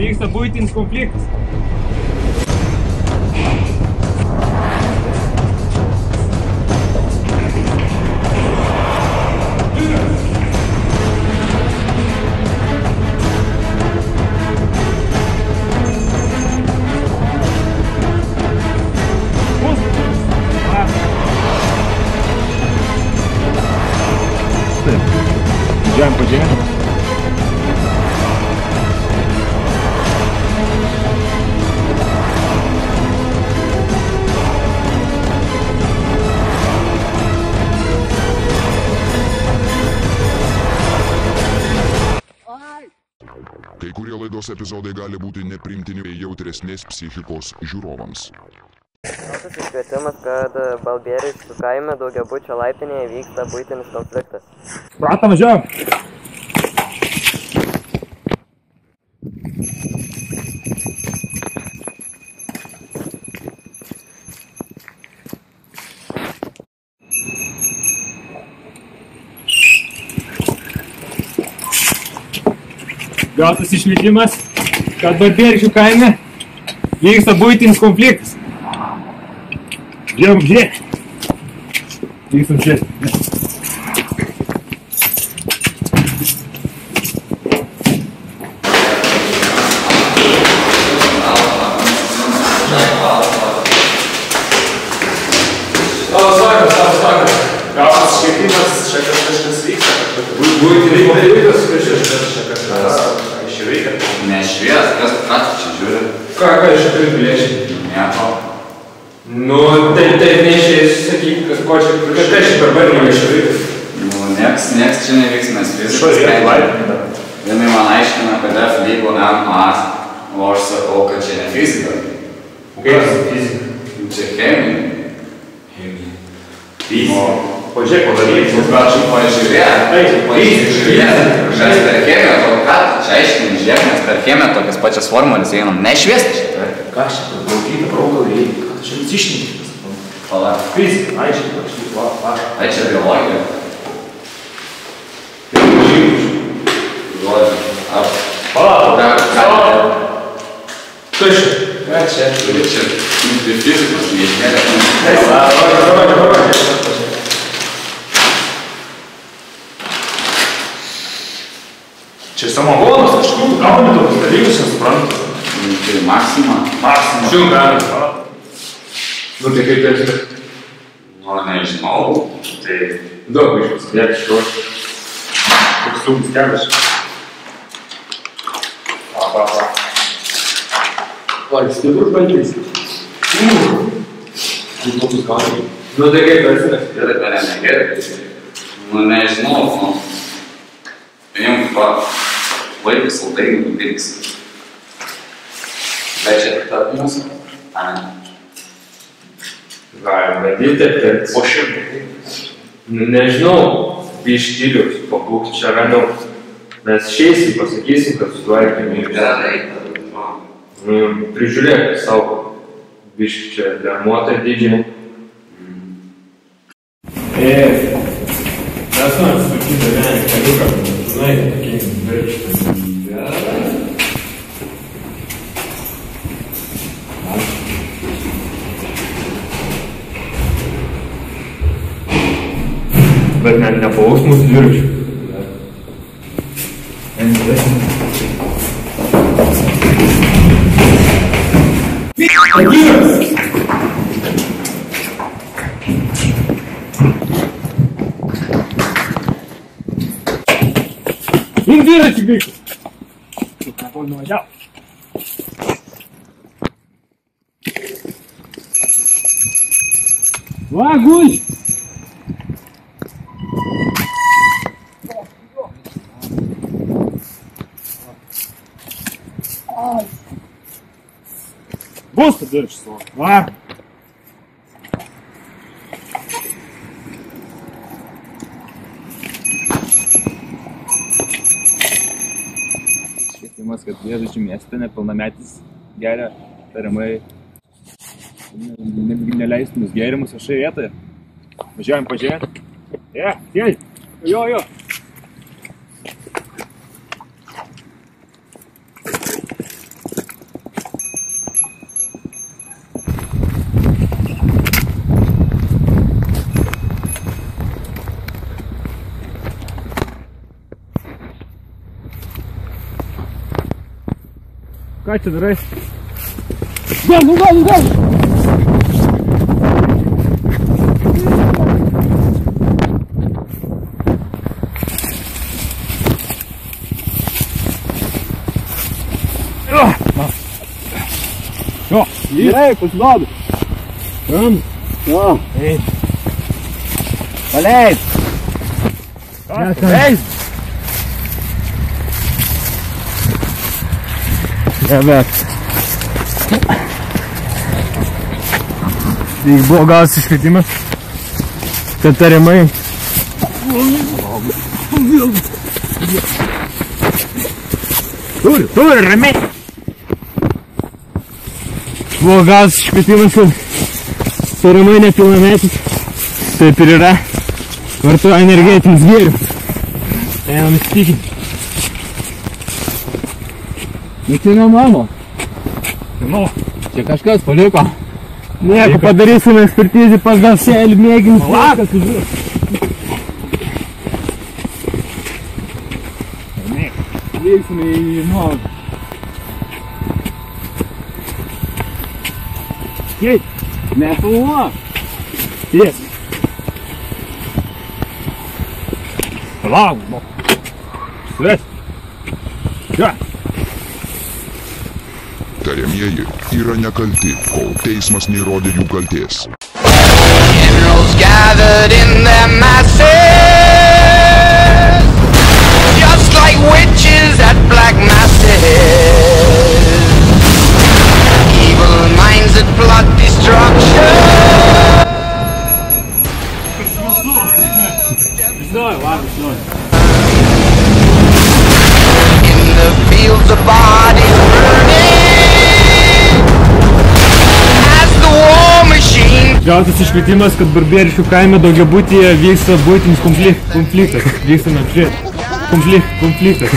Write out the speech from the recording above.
Vyksta buitinis konfliktas. Važiuojam pažiūrėti. Kai kurie laidos epizodai gali būti nepriimtini jautresnės psichikos žiūrovams. Gautas iškvietimas, kad Balbieriškių kaime daugiabučio laiptinėje vyksta buitinis konfliktas. Pratam, važiuojam. Gautas iškvietimas, kad Balbieriškių kaime vyksta buitinis konfliktas. Žiūrėjom, Vykstam žiūrėti. Gautas iškvietimas, čia kažkas vyksta. Buitinis konfliktas, čia kažkas. Čia veikia. Nešvies, kas čia žiūri? Ką iš tikrųjų piliečiai? Nieko. Nu, taip neišėjus, sakyk, kažkas čia per barnį išveikia. Nu, nieks čia nevyks, mes fizikas sprendžiame. Vienai man aiškina, kad F lygu MA, o aš sakau, kad čia ne fizika. Kaip fizika? Čia chemija. Fizika. Pažiūrėk, padaryti. Prašau, pažiūrėk. Žas per chemiją, ką čia aiškini, žiūrėk, nes per chemiją tokias pačias formulės einam. Nešviesti šitą. Ką šitą? Daugybę praugal reikia. Ką tu čia vis išninkai? Pala. Fizika, aiškiai, va. Ai, čia biologija. Kas čia? Ką čia? Čia fizikos neišmėlė. Čia samagonas, aš kur tu gauni tokius dalykus, nesuprantu. Tai Maksima. Šių galim. Nu, tai kaip tai? Nu, nežinau. Tai daug išvis, kiek iš to. Koks sunkus kelias. Va. Stiprus bandys. Tu tokius gauni. Nu, tai kaip esi? gerai, dar negerai. Nu, nežinau, jums vaikas saldainių nupirks. Bet čia tik tapimas? Galim bandyti, bet po šimtą. Nežinau, bištilius, pabūk čia ramiau. Mes išeisim, pasakysim, kad sutvarkime ir gerai. Prižiūrėk savo biškį čia dermuotą didžiai. Mes norim sutvarkyti gyvenį keliuką, žinai, tokį verkštą. Bet nepaus mūsų dviračių. Agyras! Jums dviračių greitis! Ką nuvažiavo? Va, guli! Просто дальше слово. Ладно. Švietimas, kad Vėžaičių mieste nepilnametis geria tariamai neleistimus gėrimus viešoje vietoje. Važiuojam pažiūrėti. Sėdi. Jo. Ką čia darai? Gal! Jo, gerai, pasiduodu. Jo, eis. Paleid. Eis. Bet. Tai buvo gautas iškvietimas, kad tariamai. Turi, ramiai. Buvo gautas iškvietimas, kad tariamai nepilnametis. Taip ir yra. Vartoja energetinis gėrimas. Einam įsitikinti. Nu čia ne mano. Nu, čia kažkas paliko. Nieko, padarysime ekspertizį pagal šelį, mėginis. Lakas užduos. Veiksime į nuodą. Keit, nefilmuo. Ties. Palauk, nu. Sves. Čia. Tariamieji yra nekalti, kol teismas neįrodė jų kaltės. Generals gathered in their masses, just like witches at black masses. Evil minds that plot destruction. In the fields of bodies burning, as the war machine. Gautas iškvietimas, kad Barbėriškių kaime daugiabutyje vyksta buitinis konfliktas. Vyksta apžiūrėti. Konfliktas.